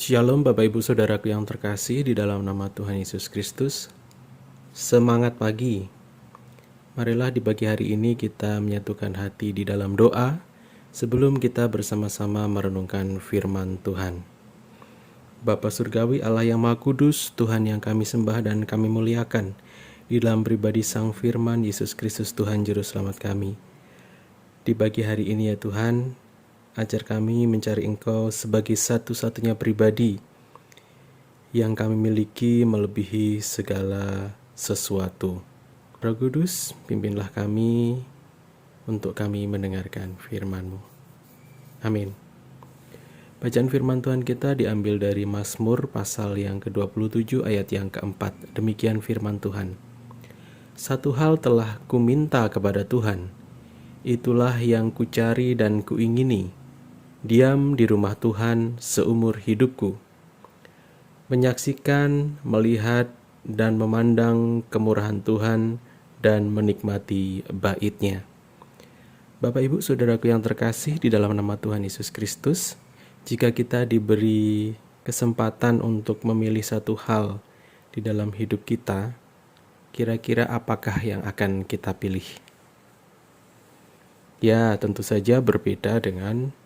Shalom Bapak Ibu Saudaraku yang terkasih di dalam nama Tuhan Yesus Kristus. Semangat pagi. Marilah di pagi hari ini kita menyatukan hati di dalam doa sebelum kita bersama-sama merenungkan firman Tuhan. Bapa Surgawi, Allah yang Maha Kudus, Tuhan yang kami sembah dan kami muliakan, di dalam pribadi Sang Firman Yesus Kristus Tuhan Juru Selamat kami. Di pagi hari ini ya Tuhan, ajar kami mencari Engkau sebagai satu-satunya pribadi yang kami miliki melebihi segala sesuatu. Roh Kudus, pimpinlah kami untuk kami mendengarkan firman-Mu. Amin. Bacaan firman Tuhan kita diambil dari Mazmur pasal yang ke-27 ayat yang keempat. Demikian firman Tuhan. Satu hal telah kuminta kepada Tuhan, itulah yang kucari dan kuingini, diam di rumah Tuhan seumur hidupku, menyaksikan, melihat, dan memandang kemurahan Tuhan dan menikmati bait-Nya. Bapak Ibu Saudaraku yang terkasih di dalam nama Tuhan Yesus Kristus, jika kita diberi kesempatan untuk memilih satu hal di dalam hidup kita, kira-kira apakah yang akan kita pilih? Ya, tentu saja berbeda dengan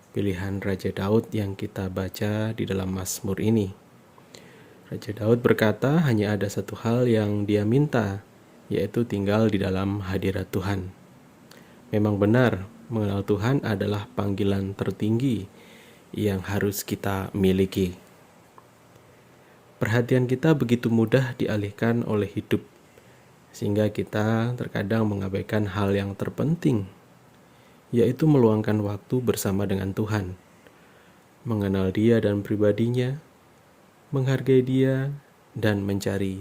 pilihan Raja Daud yang kita baca di dalam Mazmur ini. Raja Daud berkata hanya ada satu hal yang dia minta, yaitu tinggal di dalam hadirat Tuhan. Memang benar, mengenal Tuhan adalah panggilan tertinggi yang harus kita miliki. Perhatian kita begitu mudah dialihkan oleh hidup, sehingga kita terkadang mengabaikan hal yang terpenting, yaitu meluangkan waktu bersama dengan Tuhan, mengenal Dia dan pribadinya, menghargai Dia, dan mencari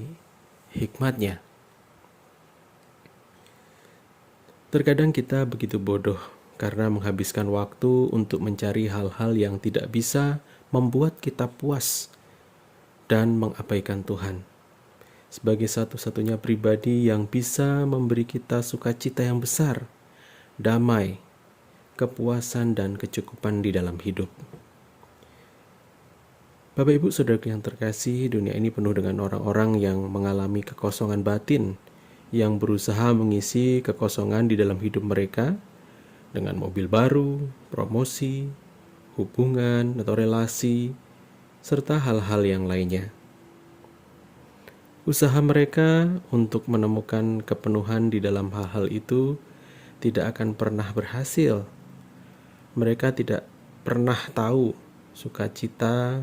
hikmat-Nya. Terkadang kita begitu bodoh karena menghabiskan waktu untuk mencari hal-hal yang tidak bisa membuat kita puas dan mengabaikan Tuhan sebagai satu-satunya pribadi yang bisa memberi kita sukacita yang besar, damai, kepuasan, dan kecukupan di dalam hidup. Bapak Ibu Saudara yang terkasih, dunia ini penuh dengan orang-orang yang mengalami kekosongan batin, yang berusaha mengisi kekosongan di dalam hidup mereka dengan mobil baru, promosi, hubungan atau relasi, serta hal-hal yang lainnya. Usaha mereka untuk menemukan kepenuhan di dalam hal-hal itu tidak akan pernah berhasil. Mereka tidak pernah tahu sukacita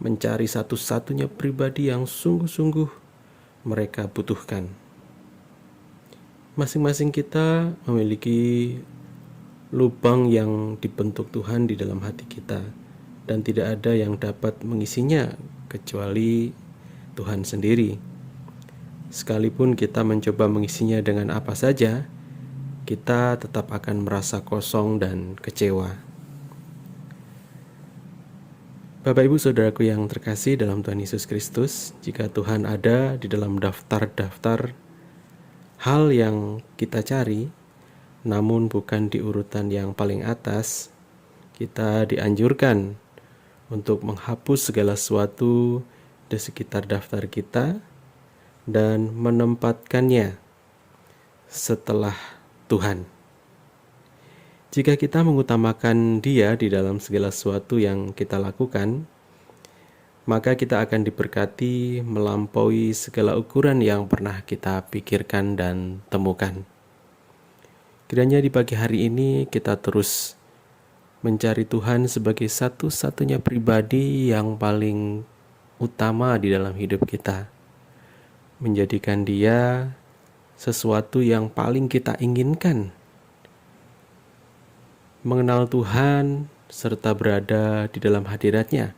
mencari satu-satunya pribadi yang sungguh-sungguh mereka butuhkan. Masing-masing kita memiliki lubang yang dibentuk Tuhan di dalam hati kita, dan tidak ada yang dapat mengisinya kecuali Tuhan sendiri. Sekalipun kita mencoba mengisinya dengan apa saja, kita tetap akan merasa kosong dan kecewa. Bapak Ibu Saudaraku yang terkasih dalam Tuhan Yesus Kristus, jika Tuhan ada di dalam daftar-daftar hal yang kita cari, namun bukan di urutan yang paling atas, kita dianjurkan untuk menghapus segala sesuatu di sekitar daftar kita dan menempatkannya setelah Tuhan. Jika kita mengutamakan Dia di dalam segala sesuatu yang kita lakukan, maka kita akan diberkati melampaui segala ukuran yang pernah kita pikirkan dan temukan. Kiranya di pagi hari ini kita terus mencari Tuhan sebagai satu-satunya pribadi yang paling utama di dalam hidup kita. Menjadikan Dia sesuatu yang paling kita inginkan. Mengenal Tuhan serta berada di dalam hadirat-Nya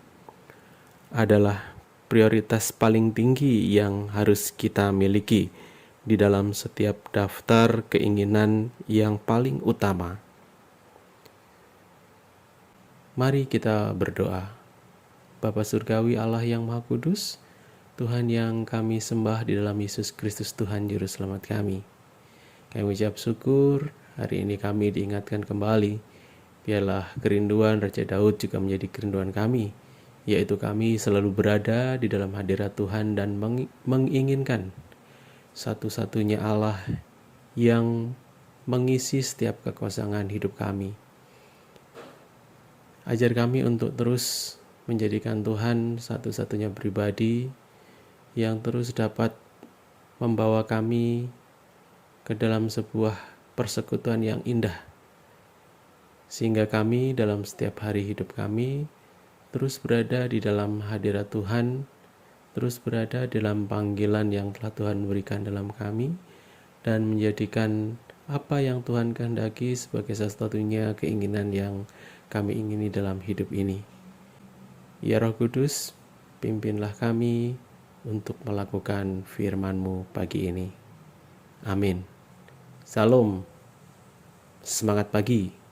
adalah prioritas paling tinggi yang harus kita miliki di dalam setiap daftar keinginan yang paling utama. Mari kita berdoa. Bapa Surgawi, Allah yang Maha Kudus, Tuhan yang kami sembah di dalam Yesus Kristus Tuhan Juru Selamat kami. Kami ucap syukur, hari ini kami diingatkan kembali. Biarlah kerinduan Raja Daud juga menjadi kerinduan kami. yaitu kami selalu berada di dalam hadirat Tuhan dan menginginkan satu-satunya Allah yang mengisi setiap kekosongan hidup kami. Ajar kami untuk terus menjadikan Tuhan satu-satunya pribadi yang terus dapat membawa kami ke dalam sebuah persekutuan yang indah, sehingga kami dalam setiap hari hidup kami terus berada di dalam hadirat Tuhan, terus berada dalam panggilan yang telah Tuhan berikan dalam kami, dan menjadikan apa yang Tuhan kehendaki sebagai satu-satunya keinginan yang kami ingini dalam hidup ini. Ya Roh Kudus, pimpinlah kami untuk melakukan firman-Mu pagi ini. Amin. Salam, semangat pagi.